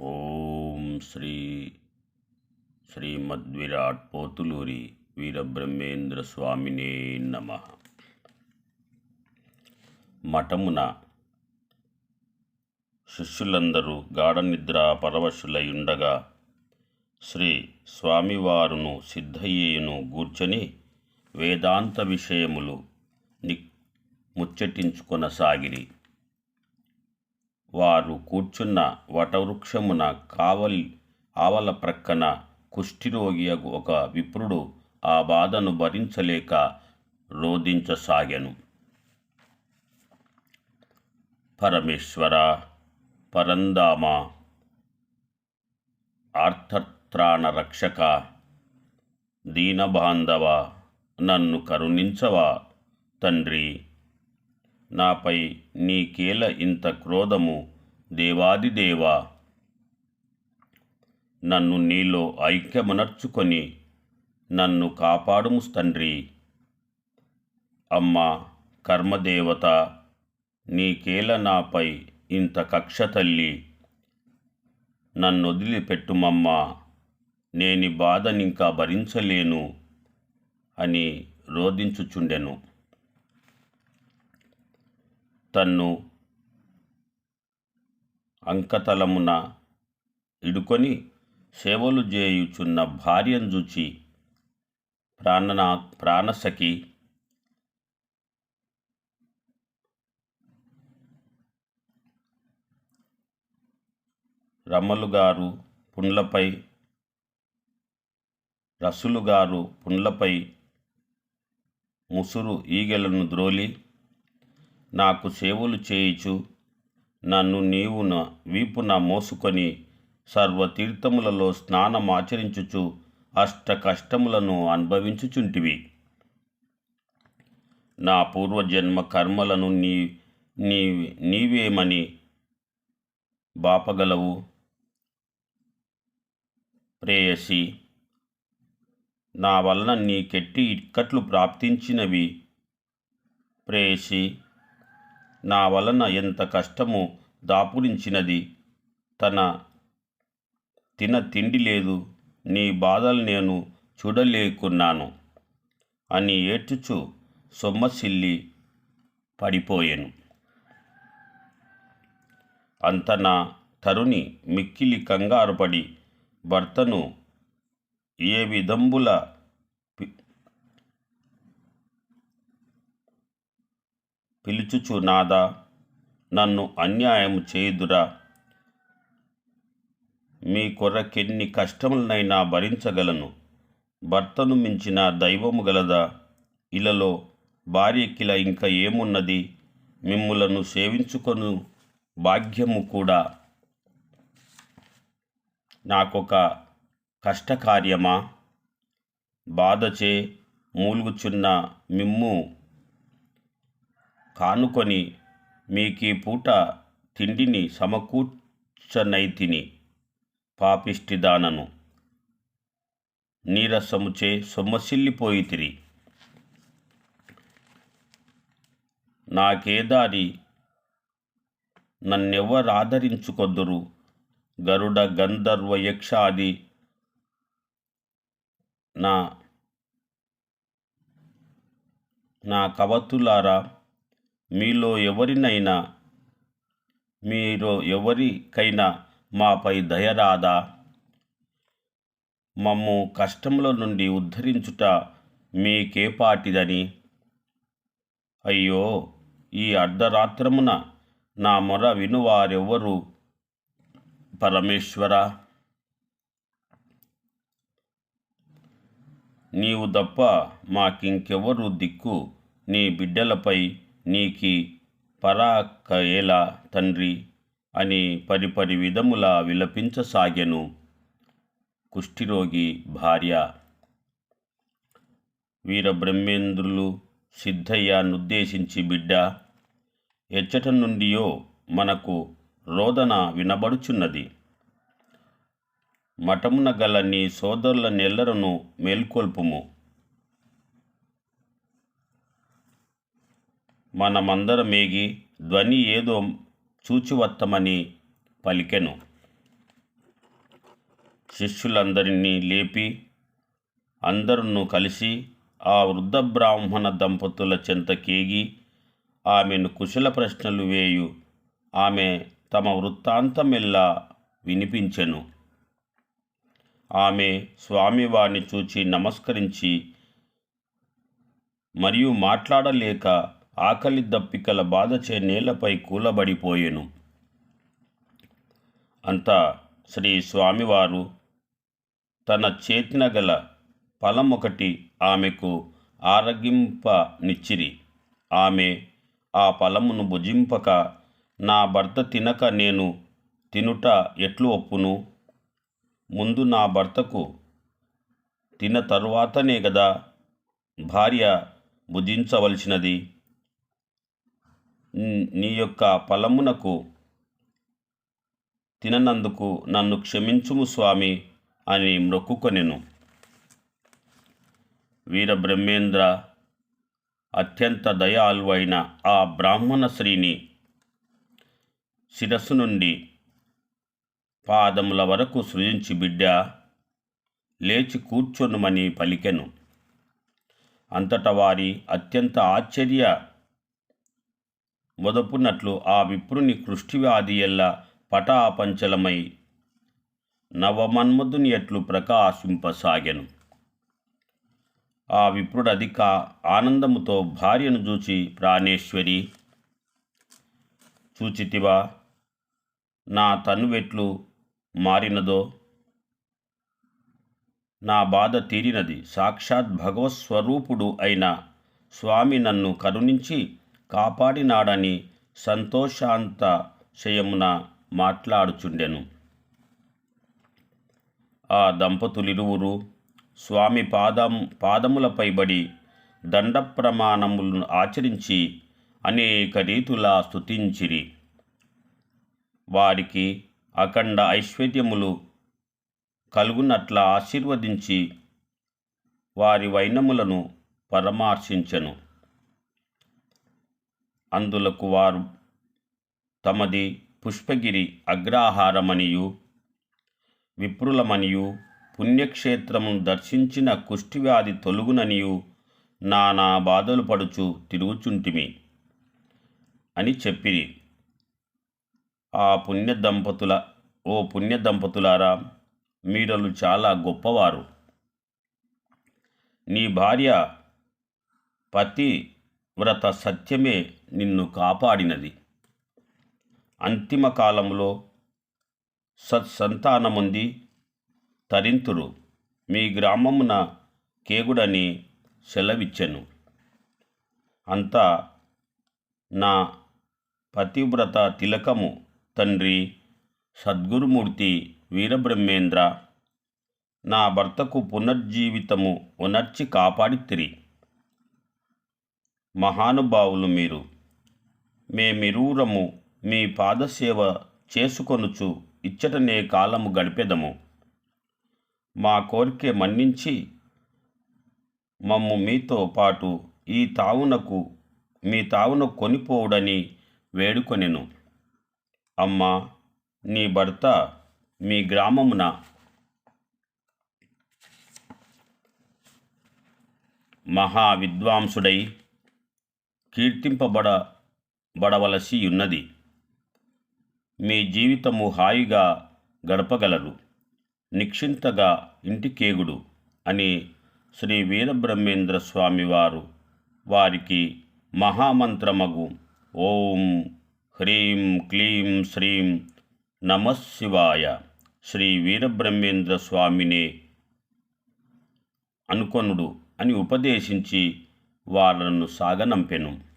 ఓం శ్రీ శ్రీమద్విరాట్ పోతులూరి వీరబ్రహ్మేంద్ర స్వామినే నమః. మఠమున శిష్యులందరూ గాఢనిద్ర పరవశులయుండగా శ్రీ స్వామివారును సిద్ధయ్యను గూర్చొని వేదాంత విషయములు ముచ్చటించుకొనసాగిరి. వారు కూర్చున్న వటవృక్షమున ఆవల ప్రక్కన కుష్ఠిరోగియగు ఒక విప్రుడు ఆ బాధను భరించలేక రోదించసాగెను. పరమేశ్వర, పరంధామ, ఆర్తత్రాణ రక్షక, దీనబాంధవ, నన్ను కరుణించవా తండ్రి. నాపై నీకేల ఇంత క్రోధము దేవాదిదేవా. నన్ను నీలో ఐక్యమునర్చుకొని నన్ను కాపాడుము తండ్రి. అమ్మా కర్మదేవత, నీకేల నాపై ఇంత కక్ష తల్లి. నన్నొదిలిపెట్టుమమ్మా, నేని బాధనింకా భరించలేను అని రోదించుచుండెను. తన్ను అంకతలమున ఇడుకొని సేవలు చేయుచున్న భార్యను చూచి ప్రాణసఖి రసులుగారు పుండ్లపై ముసురు ఈగెలను ద్రోలి నాకు సేవలు చేయుచు నన్ను నీవు వీపున మోసుకొని సర్వతీర్థములలో స్నానమాచరించుచు అష్ట కష్టములను అనుభవించుచుంటివి. నా పూర్వజన్మ కర్మలను నీవేమని బాపగలవు ప్రేయసి. నా వలన నీకెట్టి ఇక్కట్లు ప్రాప్తించినవి ప్రేయసి. నా వలన ఎంత కష్టము దాపురించినది. తిన తిండి లేదు, నీ బాధలు నేను చూడలేకున్నాను అని ఏడ్చుచు సొమ్మసిల్లి పడిపోయెను. అంత నా తరుణి మిక్కిలి కంగారుపడి భర్తను ఏ విధంబుల పిలుచుచు, నాదా నన్ను అన్యాయం చేయుదురా. మీ కొరకెన్ని కష్టములనైనా భరించగలను. భర్తను మించిన దైవము గలదా? ఇలలో భార్యకిల ఇంకా ఏమున్నది? మిమ్ములను సేవించుకొను భాగ్యము కూడా నాకొక కష్టకార్యమా? బాధచే మూలుగుచున్న మిమ్ము కానుకొని మీకీ పూట తిండిని సమకూర్చనైతిని. పాపిష్టిదానను నీరసముచే సొమ్మసిల్లిపోయితిరి. నాకేదారి నన్నెవ్వరాదరించుకొద్దురు? గరుడ గంధర్వ యక్షాది నా కవతులారా, మీలో ఎవరికైనా మాపై దయరాదా? మమ్ము కష్టముల నుండి ఉద్ధరించుట మీకేపాటిదని. అయ్యో, ఈ అర్ధరాత్రమున నా మొర వినువారెవ్వరు పరమేశ్వర. నీవు తప్ప మాకింకెవ్వరు దిక్కు. నీ బిడ్డలపై నీకి పరాకయేలా తండ్రి అని పరిపరి విధములా విలపించసాగెను కుష్ఠిరోగి భార్య. వీరబ్రహ్మేంద్రులు సిద్ధయ్యనుద్దేశించి, బిడ్డ, ఎచ్చట నుండియో మనకు రోదన వినబడుచున్నది. మఠమున గల నీ సోదరులనెల్లరను మేల్కొల్పుము. మనమందరమేగి ధ్వని ఏదో చూచివత్తమని పలికెను. శిష్యులందరినీ లేపి అందరూ కలిసి ఆ వృద్ధ బ్రాహ్మణ దంపతుల చెంతకేగి ఆమెను కుశల ప్రశ్నలు వేయు ఆమె తమ వృత్తాంతమెల్లా వినిపించెను. ఆమె స్వామివారిని చూచి నమస్కరించి మరియు మాట్లాడలేక ఆకలి దప్పికల బాధచే నేలపై కూలబడిపోయెను. అంతా శ్రీ స్వామివారు తన చేతిన గల ఫలమొకటి ఆమెకు ఆరగింపనిచ్చిరి. ఆమె ఆ ఫలమును భుజింపక, నా భర్త తినక నేను తినుట ఎట్లు ఒప్పును? ముందు నా భర్తకు తిన తరువాతనే గదా భార్య భుజించవలసినది. నీ యొక్క ఫలమునకు తిననందుకు నన్ను క్షమించుము స్వామి అని మ్రొక్కుకొనెను. వీరబ్రహ్మేంద్ర అత్యంత దయాళువైన ఆ బ్రాహ్మణ స్త్రీని శిరస్సు నుండి పాదముల వరకు సృజించి, బిడ్డా లేచి కూర్చొనుమని పలికెను. అంతట వారి అత్యంత ఆశ్చర్య మొదపునట్లు ఆ విప్రుని కృష్టివ్యాధి ఎల్ల పటాపంచలమై నవమన్మధుని ఎట్లు ప్రకాశింపసాగెను. ఆ విప్రుడధిక ఆనందముతో భార్యను చూచి, ప్రాణేశ్వరి, చూచితివా నా తనువెట్లు మారినదో? నా బాధ తీరినది. సాక్షాత్ భగవత్ స్వరూపుడు అయిన స్వామి నన్ను కరుణించి కాపాడినాడని సంతోషాంతశయమున మాట్లాడుచుండెను. ఆ దంపతులిరువురు స్వామి పాదములపై బడి దండ ప్రమాణములను ఆచరించి అనేక రీతులా స్తుతించిరి. వారికి అఖండ ఐశ్వర్యములు కలుగునట్ల ఆశీర్వదించి వారి వైనములను పరామర్శించెను. అందులకు వారు తమది పుష్పగిరి అగ్రహారమనియు విప్రులమనియు పుణ్యక్షేత్రమును దర్శించిన కుష్ఠవ్యాధి తొలుగుననియు నానా బాధలు పడుచు తిరుగుచుంటిమి అని చెప్పిరి. ఓ పుణ్య దంపతులారా, మీరలు చాలా గొప్పవారు. నీ భార్య పతివ్రత సత్యమే నిన్ను కాపాడినది. అంతిమ కాలములో సత్సంతానముంది తరింతురు. మీ గ్రామమున కేగుడని సెలవిచ్చెను. అంతా నా పతివ్రత తిలకము తండ్రి సద్గురుమూర్తి వీరబ్రహ్మేంద్ర, నా భర్తకు పునర్జీవితము ఉనర్చి కాపాడితిరి. మహానుభావులు మీరు. మేమిరువురము మీ పాదసేవ చేసుకొనుచు ఇచ్చటనే కాలము గడిపెదము. మా కోరిక మన్నించి మమ్ము మీతో పాటు మీ తావున కొనిపోవుడని వేడుకొనెను. అమ్మా, నీ భర్త మీ గ్రామమున మహావిద్వాంసుడై కీర్తింపబడవలసి ఉన్నది. మీ జీవితము హాయిగా గడపగలరు. నిశ్చింతగా ఇంటికేగుడు అని శ్రీ వీరబ్రహ్మేంద్ర స్వామి వారు వారికి మహామంత్రమగు ఓం హ్రీం క్లీం శ్రీం నమఃశివాయ శ్రీ వీరబ్రహ్మేంద్ర స్వామినే అనుకొనుడు అని ఉపదేశించి వాళ్ళను సాగనంపెను.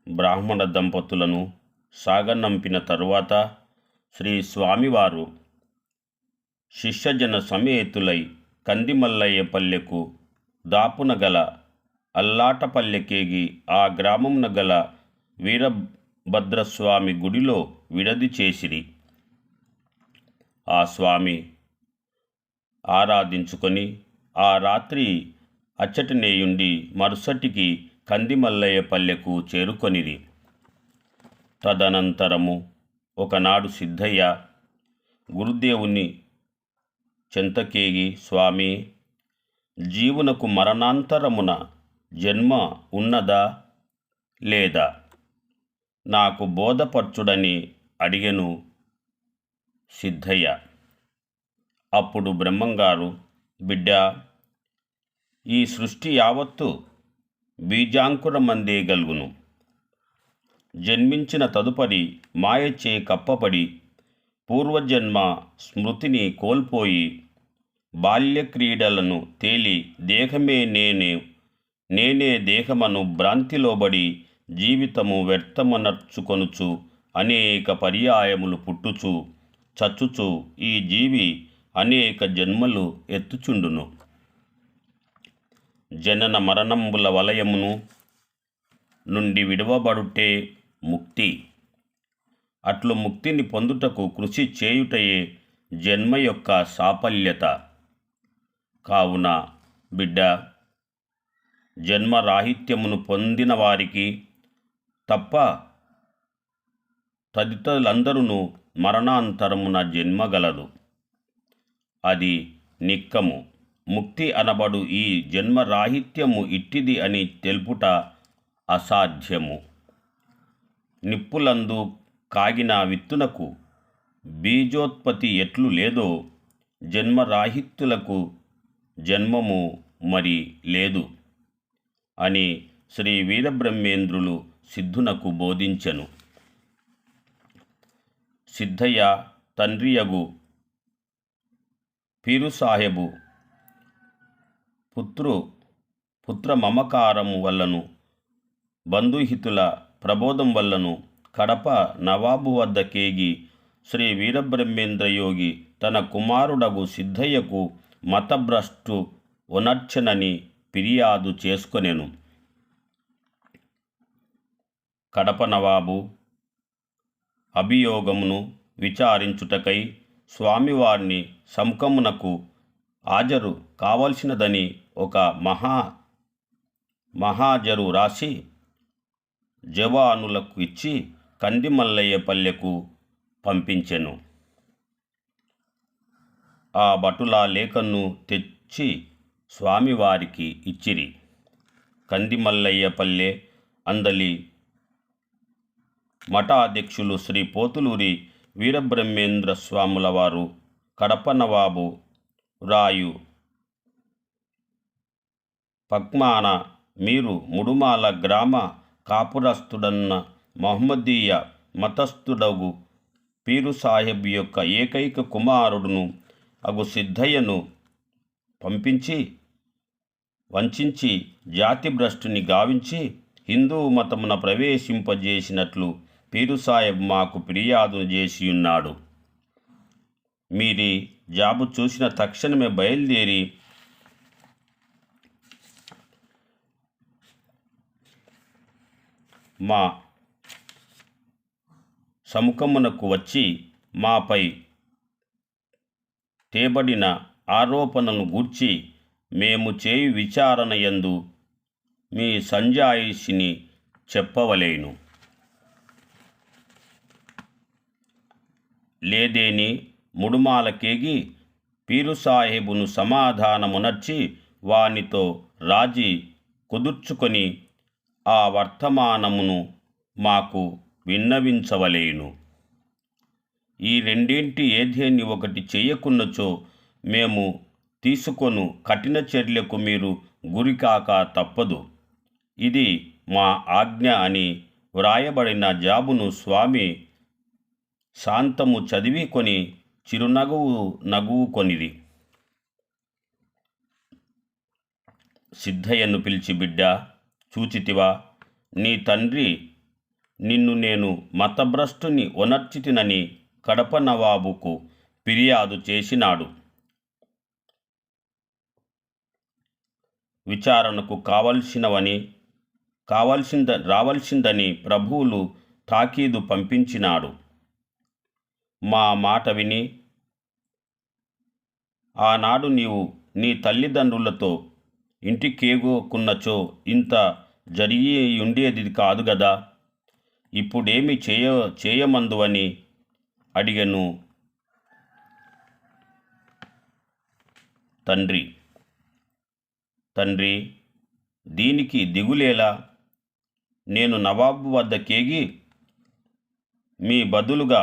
బ్రాహ్మణ దంపతులను సాగనంపిన తరువాత శ్రీ స్వామివారు శిష్యజన సమేతులై కందిమల్లయ్య పల్లెకు దాపున గల అల్లాటపల్లెకేగి ఆ గ్రామమున గల వీరభద్రస్వామి గుడిలో విడది చేసిరి. ఆ స్వామి ఆరాధించుకొని ఆ రాత్రి అచ్చటనేయుండి మరుసటికి కందిమల్లయ్యపల్లెకు చేరుకొనిరి. తదనంతరము ఒకనాడు సిద్ధయ్య గురుదేవుని చెంతకేగి, స్వామి, జీవునకు మరణాంతరమున జన్మ ఉన్నదా లేదా నాకు బోధపరచుడని అడిగెను సిద్ధయ్య. అప్పుడు బ్రహ్మంగారు, బిడ్డా, ఈ సృష్టి యావత్తు బీజాంకురమందే గలుగును. జన్మించిన తదుపరి మాయచే కప్పబడి పూర్వజన్మ స్మృతిని కోల్పోయి బాల్యక్రీడలను తేలి దేహమే నేనే దేహమను భ్రాంతిలోబడి జీవితము వ్యర్థమనర్చుకొనుచు అనేక పర్యాయములు పుట్టుచు చచ్చుచు ఈ జీవి అనేక జన్మలు ఎత్తుచుండును. జనన మరణంబుల వలయమును నుండి విడవబడుటే ముక్తి. అట్లు ముక్తిని పొందుటకు కృషి చేయుటయే జన్మ యొక్క సాఫల్యత. కావున బిడ్డ, జన్మరాహిత్యమును పొందిన వారికి తప్ప తదితరులందరూ మరణాంతరమున జన్మగలదు. అది నిక్కము. ముక్తి అనబడు ఈ జన్మరాహిత్యము ఇట్టిది అని తెలుపుట అసాధ్యము. నిప్పులందు కాగిన విత్తునకు బీజోత్పత్తి ఎట్లు లేదో జన్మరాహిత్యులకు జన్మము మరి లేదు అని శ్రీ వీరబ్రహ్మేంద్రులు సిద్ధునకు బోధించెను. సిద్ధయ్య తండ్రియగు పీరుసాహెబు పుత్ర మమకారము వల్లను బంధుహితుల ప్రబోధం వల్లను కడప నవాబు వద్ద కేగి శ్రీ వీరబ్రహ్మేంద్ర యోగి తన కుమారుడగు సిద్ధయ్యకు మతభ్రష్టు ఉనర్చనని ఫిర్యాదు చేసుకొనెను. కడప నవాబు అభియోగమును విచారించుటకై స్వామివారిని సముఖమునకు హాజరు కావలసినదని ఒక మహాజరు రాసి జవానులకు ఇచ్చి కందిమల్లయ్యపల్లెకు పంపించెను. ఆ భటుల లేఖను తెచ్చి స్వామివారికి ఇచ్చిరి. కందిమల్లయ్యపల్లె అందలి మఠాధ్యక్షులు శ్రీ పోతులూరి వీరబ్రహ్మేంద్ర స్వాముల వారు, కడప నవాబు రాయు పక్మాన మీరు ముడుమాల గ్రామ కాపురస్తుడన్న మహమ్మదీయ మతస్థుడగు పీరు సాహెబ్ యొక్క ఏకైక కుమారుడును అగు సిద్ధయ్యను పంపించి వంచి జాతి భ్రష్టుని గావించి హిందూ మతమున ప్రవేశింపజేసినట్లు పీరు సాహెబ్ మాకు ఫిర్యాదు చేసియున్నాడు. మీరీ జాబు చూసిన తక్షణమే బయలుదేరి మా సముఖమునకు వచ్చి మాపై తేబడిన ఆరోపణలను గూర్చి మేము చేయు విచారణ యందు మీ సంజాయిషిని చెప్పవలేను. లేదేని ముడుమాలకేగి పీరు సాహెబును సమాధానమునర్చి వానితో రాజీ కుదుర్చుకొని ఆ వర్తమానమును మాకు విన్నవించవలేను. ఈ రెండింటి ఏదేని ఒకటి చేయకున్నచో మేము తీసుకొను కఠిన చర్యలకు మీరు గురికాక తప్పదు. ఇది మా ఆజ్ఞ అని వ్రాయబడిన జాబును స్వామి శాంతము చదివికొని నగువుకొనిరి. సిద్ధయ్యను పిలిచి, బిడ్డా, చూచితివా, నీ తండ్రి నిన్ను నేను మతభ్రష్టుని ఒనర్చితినని కడప నవాబుకు ఫిర్యాదు చేసినాడు. విచారణకు కావలసినవని రావలసిందని ప్రభువులు తాకీదు పంపించినాడు. మా మాట విని ఆనాడు నీవు నీ తల్లిదండ్రులతో ఇంటికేగుకున్నచో ఇంత జరిగి ఉండేది కాదు గదా. ఇప్పుడేమి చేయమందువని అడిగను. తండ్రి దీనికి దిగులేలా, నేను నవాబు వద్దకేగి మీ బదులుగా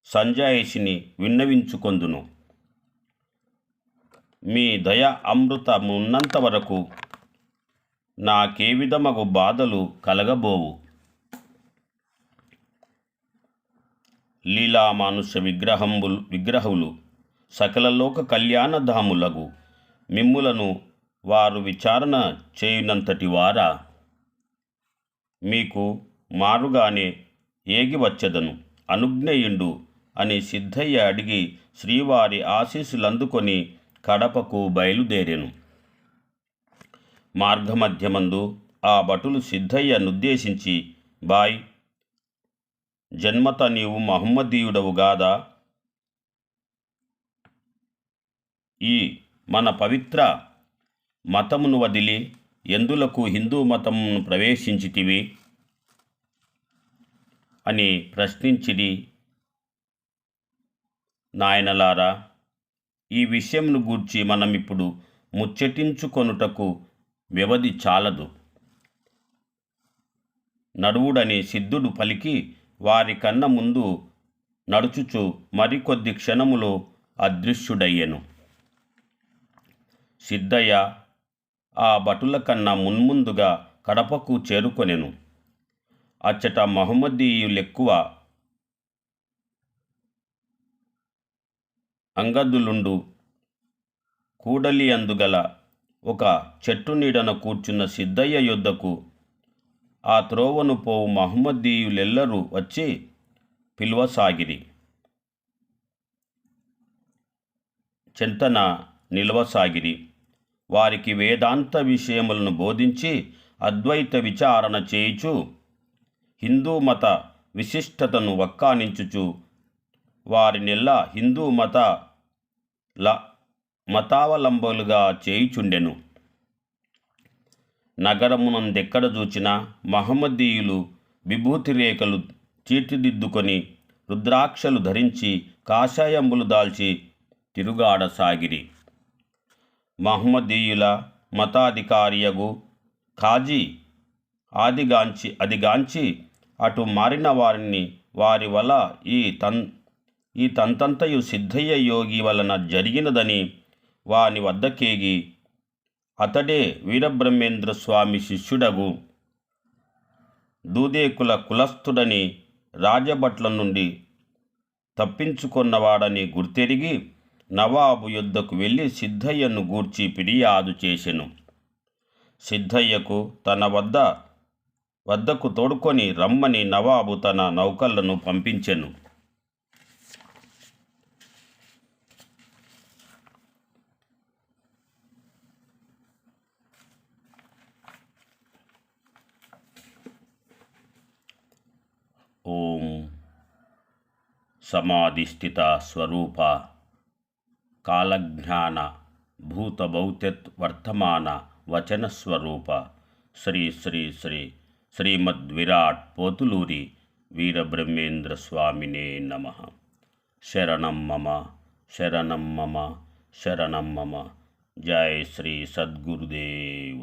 సంజాయిషిని విన్నవించుకొందును. మీ దయ అమృతమున్నంత వరకు నాకే విధమగు బాధలు కలగబోవు. లీలామానుష విగ్రహములు సకలలోక కళ్యాణధాములగు మిమ్ములను వారు విచారణ చేయునంతటి వారా? మీకు మారుగానే ఏగి వచ్చెదను, అనుజ్ఞయుండు అని సిద్ధయ్య అడిగి శ్రీవారి ఆశీస్సులందుకొని కడపకు బయలుదేరెను. మార్గమధ్యమందు ఆ భటులు సిద్ధయ్యనుద్దేశించి, బాయ్, జన్మత నీవు మహమ్మదీయుడవు గాదా? ఈ మన పవిత్ర మతమును వదిలి ఎందులకు హిందూ మతమును ప్రవేశించితివి అని ప్రశ్నించిరి. నాయనలారా, ఈ విషయంను గూర్చి మనమిప్పుడు ముచ్చటించుకొనుటకు వ్యవధి చాలదు. నడువుడని సిద్ధుడు పలికి వారి కన్న ముందు నడుచుచు మరికొద్ది క్షణములో అదృశ్యుడయ్యెను. సిద్ధయ్య ఆ భటుల కన్నా మున్ముందుగా కడపకు చేరుకొనెను. అచ్చట మహమ్మదీయులెక్కువ అంగదులుండు కూడలి అందుగల ఒక చెట్టు నీడన కూర్చున్న సిద్ధయ్య యొద్దకు ఆ త్రోవను పోవు మహమ్మదీయులెల్లరూ వచ్చి పిలువసాగిరి. చెంతన నిలవసాగిరి. వారికి వేదాంత విషయములను బోధించి అద్వైత విచారణ చేయుచు హిందూ మత విశిష్టతను వక్కానించుచు వారినెల్లా హిందూ మతావలంబులుగా చేయుచుండెను. నగరమునందెక్కడ చూచినా మహమ్మదీయులు విభూతి రేఖలు తీర్చిదిద్దుకొని రుద్రాక్షలు ధరించి కాషాయంబులు దాల్చి తిరుగాడసాగిరి. మహమ్మదీయుల మతాధికారియగు ఖాజీ అదిగాంచి అటు మారిన వారిని వారి వల్ల ఈ తంతంతయు సిద్ధయ్య యోగి వలన జరిగినదని వాని వద్దకేగి అతడే వీరబ్రహ్మేంద్ర స్వామి శిష్యుడగు దూదేకుల కులస్థుడని రాజభట్ల నుండి తప్పించుకొన్నవాడని గుర్తెరిగి నవాబు యొద్దకు వెళ్ళి సిద్ధయ్యను గూర్చి ఫిర్యాదు చేసెను. సిద్ధయ్యకు తన వద్దకు తోడుకొని రమ్మని నవాబు తన నౌకర్లను పంపించెను. ఓం సమాధిస్థిత స్వరూప కాలజ్ఞాన భూతభౌత్యత్ వర్తమాన వచన స్వరూప శ్రీ శ్రీ శ్రీ శ్రీమద్విరాట్ పోతులూరి వీరబ్రహ్మేంద్ర స్వామినే నమః. శరణం మమ శరణం మమ శరణం మమ. జై శ్రీ సద్గురుదేవ.